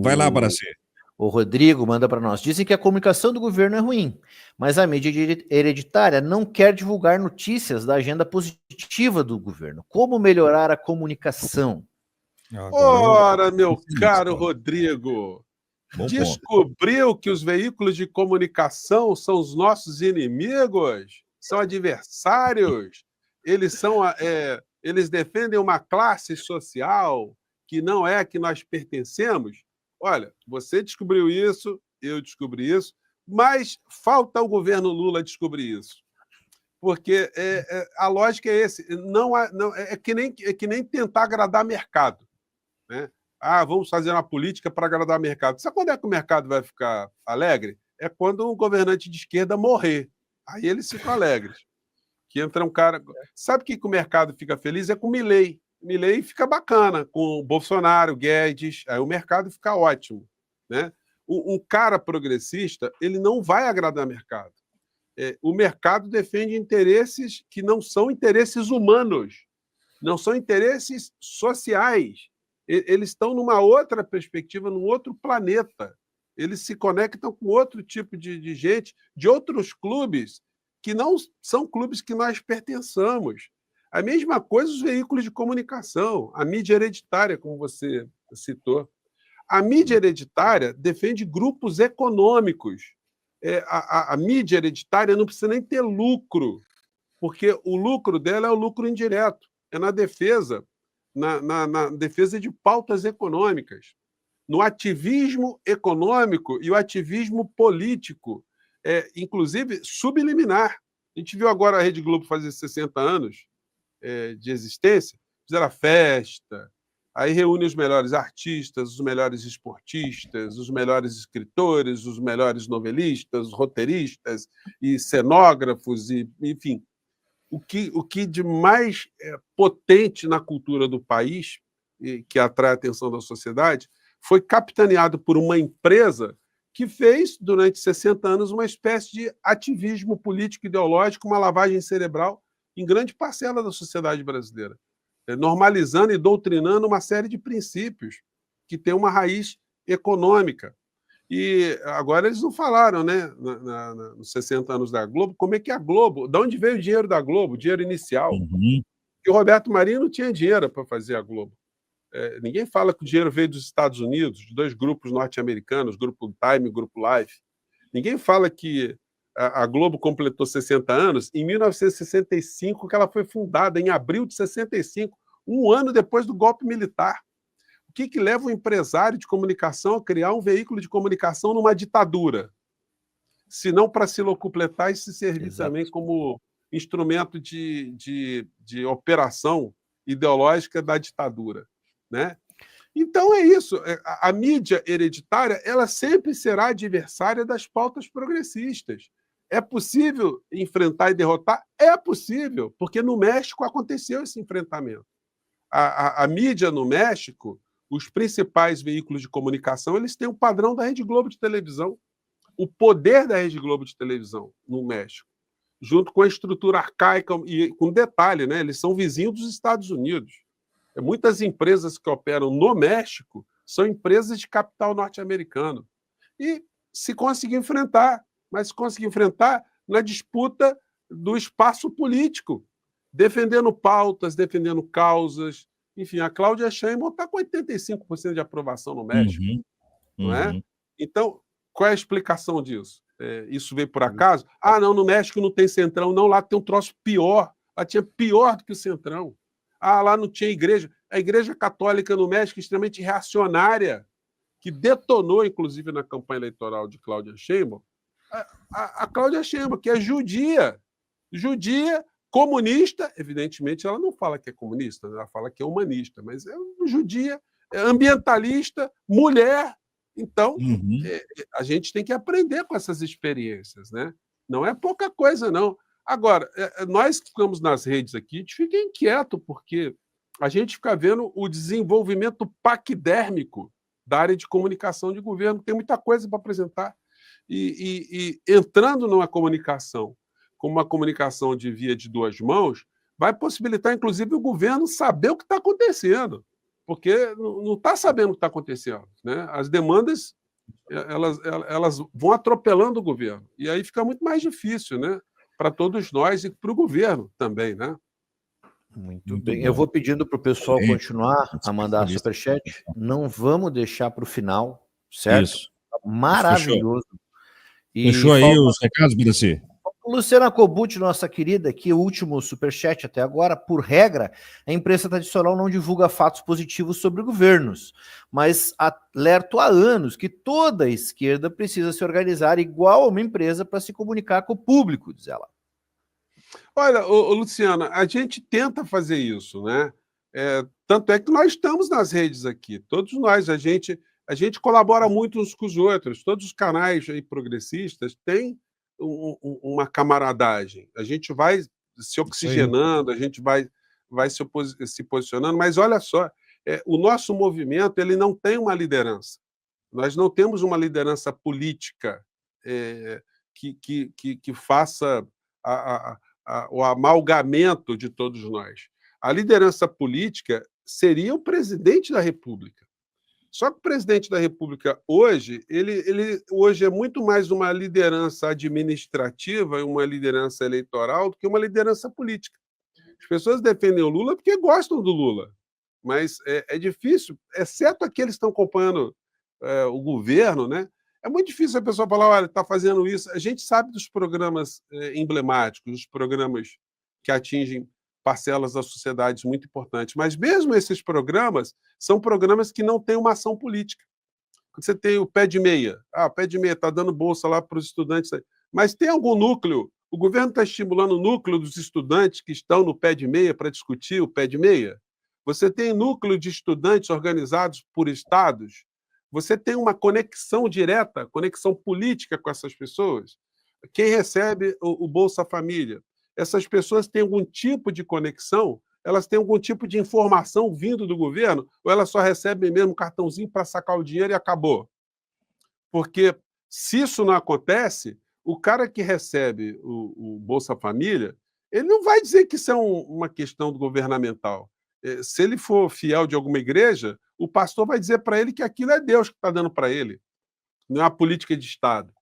Vai lá, Baracê. O Rodrigo manda para nós. Dizem que a comunicação do governo é ruim, mas a mídia hereditária não quer divulgar notícias da agenda positiva do governo. Como melhorar a comunicação? Ora, meu caro Rodrigo, Bom descobriu que os veículos de comunicação são os nossos inimigos? São adversários? Eles defendem uma classe social que não é a que nós pertencemos? Olha, você descobriu isso, eu descobri isso, mas falta o governo Lula descobrir isso. Porque a lógica é esse, é que nem tentar agradar mercado. Né? Vamos fazer uma política para agradar o mercado. Sabe quando é que o mercado vai ficar alegre? É quando um governante de esquerda morrer. Aí eles ficam alegres. Que entra um cara... Sabe que o mercado fica feliz? É com o Milei. Milei fica bacana, com o Bolsonaro, Guedes, aí o mercado fica ótimo. Né? Um cara progressista, ele não vai agradar o mercado. O mercado defende interesses que não são interesses humanos, não são interesses sociais. Eles estão numa outra perspectiva, num outro planeta. Eles se conectam com outro tipo de gente, de outros clubes, que não são clubes que nós pertençamos. A mesma coisa os veículos de comunicação, a mídia hereditária, como você citou. A mídia hereditária defende grupos econômicos. A mídia hereditária não precisa nem ter lucro, porque o lucro dela é o lucro indireto, é na defesa, na defesa de pautas econômicas, no ativismo econômico e o ativismo político, inclusive subliminar. A gente viu agora a Rede Globo fazer 60 anos de existência, fizeram a festa, aí reúne os melhores artistas, os melhores esportistas, os melhores escritores, os melhores novelistas, roteiristas e cenógrafos, enfim. O que de mais potente na cultura do país, que atrai a atenção da sociedade, foi capitaneado por uma empresa que fez, durante 60 anos, uma espécie de ativismo político ideológico, uma lavagem cerebral em grande parcela da sociedade brasileira, normalizando e doutrinando uma série de princípios que têm uma raiz econômica. E agora eles não falaram, né, nos 60 anos da Globo, como é que a Globo, de onde veio o dinheiro da Globo, o dinheiro inicial. Que o Roberto Marinho não tinha dinheiro para fazer a Globo. Ninguém fala que o dinheiro veio dos Estados Unidos, de dois grupos norte-americanos, Grupo Time e Grupo Life. Ninguém fala que a Globo completou 60 anos em 1965, que ela foi fundada, em abril de 65, um ano depois do golpe militar. O que leva um empresário de comunicação a criar um veículo de comunicação numa ditadura? Se não para se locupletar e se servir também como instrumento de operação ideológica da ditadura. Né? Então é isso. A mídia hereditária ela sempre será adversária das pautas progressistas. É possível enfrentar e derrotar? É possível, porque no México aconteceu esse enfrentamento. A mídia no México, os principais veículos de comunicação, eles têm o padrão da Rede Globo de televisão, o poder da Rede Globo de televisão no México, junto com a estrutura arcaica, e com detalhe, né, eles são vizinhos dos Estados Unidos. Muitas empresas que operam no México são empresas de capital norte-americano. E se conseguir enfrentar, mas se conseguir enfrentar na disputa do espaço político, defendendo pautas, defendendo causas. Enfim, a Cláudia Sheinbaum está com 85% de aprovação no México. Não é? Então, qual é a explicação disso? Isso veio por acaso? Não, no México não tem Centrão. Não, lá tem um troço pior. Lá tinha pior do que o Centrão. Lá não tinha igreja. A Igreja Católica no México é extremamente reacionária, que detonou, inclusive, na campanha eleitoral de Cláudia Sheinbaum, a Cláudia Sheinbaum, que é judia, comunista, evidentemente ela não fala que é comunista, ela fala que é humanista, mas é judia, ambientalista, mulher. Então, a gente tem que aprender com essas experiências, né? Não é pouca coisa, não. Agora, nós que ficamos nas redes aqui, a gente fica inquieto, porque a gente fica vendo o desenvolvimento paquidérmico da área de comunicação de governo. Tem muita coisa para apresentar. E entrando numa comunicação, como uma comunicação de via de duas mãos, vai possibilitar, inclusive, o governo saber o que está acontecendo. porque não está sabendo o que está acontecendo, né? As demandas elas vão atropelando o governo, e aí fica muito mais difícil, né? Para todos nós e para o governo também, né? Muito Muito bem. Eu bom. vou pedindo para o pessoal continuar a mandar Especialista. superchat. Não vamos deixar para o final, certo? Isso. Maravilhoso. Fechou aí os recados, Biraci? Luciana Kobuti, nossa querida, aqui o último superchat até agora. Por regra, a imprensa tradicional não divulga fatos positivos sobre governos, mas alerto há anos que toda a esquerda precisa se organizar igual a uma empresa para se comunicar com o público, diz ela. Olha, Luciana, a gente tenta fazer isso, né? Tanto é que nós estamos nas redes aqui, todos nós, a gente colabora muito uns com os outros, todos os canais aí progressistas têm uma camaradagem, a gente vai se oxigenando, a gente vai se posicionando, mas olha só, o nosso movimento ele não tem uma liderança, nós não temos uma liderança política que faça o amalgamento de todos nós. A liderança política seria o presidente da República. Só que o presidente da República hoje, ele hoje é muito mais uma liderança administrativa e uma liderança eleitoral do que uma liderança política. As pessoas defendem o Lula porque gostam do Lula, mas é difícil, exceto aqueles que estão acompanhando o governo, né? É muito difícil a pessoa falar, olha, está fazendo isso. A gente sabe dos programas emblemáticos, dos programas que atingem parcelas da sociedade muito importantes, mas mesmo esses programas são programas que não têm uma ação política. Você tem o pé de meia. O pé de meia está dando bolsa lá para os estudantes, mas tem algum núcleo? O governo está estimulando o núcleo dos estudantes que estão no pé de meia para discutir o pé de meia? Você tem núcleo de estudantes organizados por estados? Você tem uma conexão direta, conexão política com essas pessoas? Quem recebe o Bolsa Família? Essas pessoas têm algum tipo de conexão? Elas têm algum tipo de informação vindo do governo? Ou elas só recebem mesmo um cartãozinho para sacar o dinheiro e acabou? Porque se isso não acontece, o cara que recebe o Bolsa Família, ele não vai dizer que isso é uma questão governamental. Se ele for fiel de alguma igreja, o pastor vai dizer para ele que aquilo é Deus que está dando para ele, não é uma política de Estado.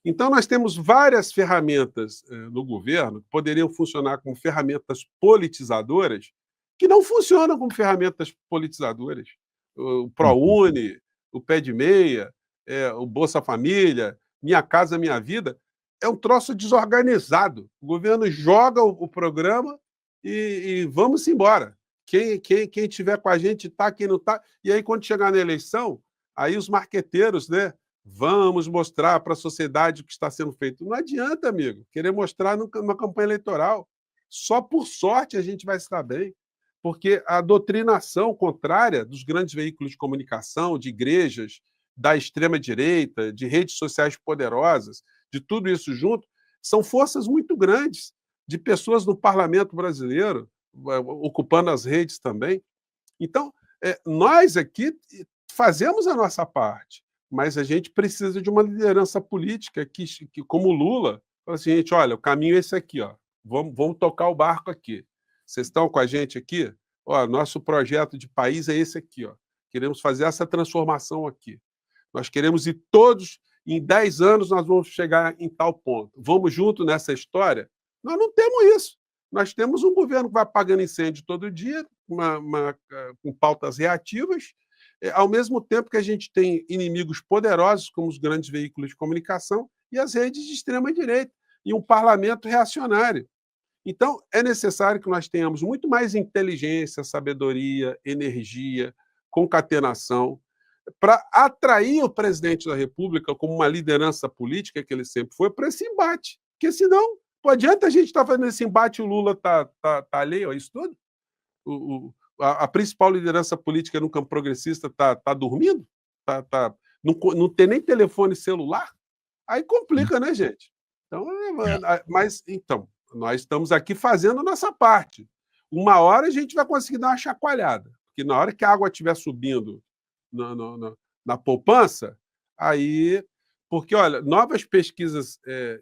Então, nós temos várias ferramentas no governo que poderiam funcionar como ferramentas politizadoras, que não funcionam como ferramentas politizadoras. O ProUni, o Pé de Meia, o Bolsa Família, Minha Casa Minha Vida, é um troço desorganizado. O governo joga o programa e vamos embora. Quem estiver com a gente está, quem não está. E aí, quando chegar na eleição, aí os marqueteiros, né? Vamos mostrar para a sociedade o que está sendo feito. Não adianta, amigo, querer mostrar numa campanha eleitoral. Só por sorte a gente vai se dar bem, porque a doutrinação contrária dos grandes veículos de comunicação, de igrejas, da extrema-direita, de redes sociais poderosas, de tudo isso junto, são forças muito grandes de pessoas no parlamento brasileiro, ocupando as redes também. Então, nós aqui fazemos a nossa parte, mas a gente precisa de uma liderança política que como o Lula, fala assim, gente, olha, o caminho é esse aqui, ó. Vamos tocar o barco aqui. Vocês estão com a gente aqui? Ó, nosso projeto de país é esse aqui, ó. Queremos fazer essa transformação aqui. Nós queremos ir todos, em 10 anos nós vamos chegar em tal ponto. Vamos junto nessa história? Nós não temos isso. Nós temos um governo que vai apagando incêndio todo dia, com pautas reativas, ao mesmo tempo que a gente tem inimigos poderosos, como os grandes veículos de comunicação e as redes de extrema-direita, e um parlamento reacionário. Então, é necessário que nós tenhamos muito mais inteligência, sabedoria, energia, concatenação, para atrair o presidente da República como uma liderança política, que ele sempre foi, para esse embate. Porque, senão, não adianta a gente estar fazendo esse embate e o Lula tá alheio a isso tudo? A principal liderança política no campo progressista está dormindo? Não tem nem telefone celular? Aí complica, né, gente? Então, mas, então, nós estamos aqui fazendo a nossa parte. Uma hora a gente vai conseguir dar uma chacoalhada, porque na hora que a água estiver subindo na poupança, aí... Porque, olha, novas pesquisas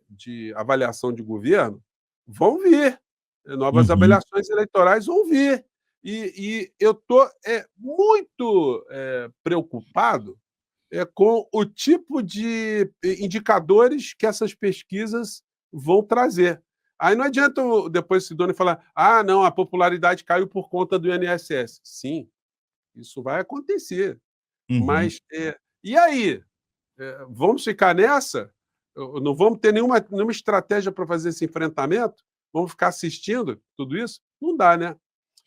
de avaliação de governo vão vir, novas avaliações eleitorais vão vir. E eu estou muito preocupado com o tipo de indicadores que essas pesquisas vão trazer. Aí não adianta depois o Sidônio falar: ah, não, a popularidade caiu por conta do INSS. Sim, isso vai acontecer. Mas, e aí? Vamos ficar nessa? Não vamos ter nenhuma estratégia para fazer esse enfrentamento? Vamos ficar assistindo tudo isso? Não dá, né?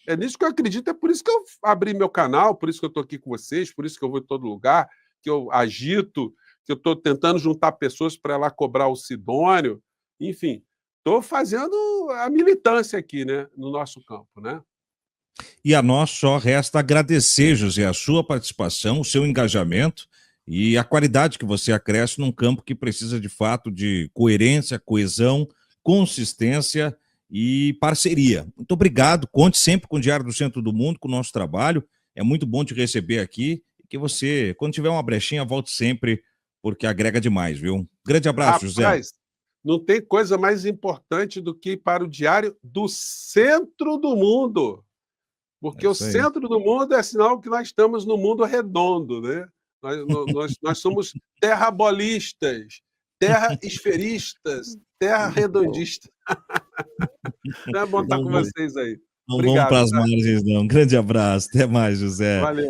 É nisso que eu acredito, é por isso que eu abri meu canal, por isso que eu estou aqui com vocês, por isso que eu vou em todo lugar, que eu agito, que eu estou tentando juntar pessoas para lá cobrar o Sidônio. Enfim, estou fazendo a militância aqui, né, no nosso campo, né? E a nós só resta agradecer, José, a sua participação, o seu engajamento e a qualidade que você acresce num campo que precisa, de fato, de coerência, coesão, consistência e parceria. Muito obrigado, conte sempre com o Diário do Centro do Mundo, com o nosso trabalho. É muito bom te receber aqui e que você, quando tiver uma brechinha, volte sempre, porque agrega demais, viu? Grande abraço, José. Rapaz, não tem coisa mais importante do que ir para o Diário do Centro do Mundo. Porque o centro do mundo é sinal que nós estamos no mundo redondo, né? Nós somos terrabolistas, terra esferistas, terra redondistas. É bom estar com vocês aí. Não vamos para as margens, não. Um grande abraço. Até mais, José. Valeu.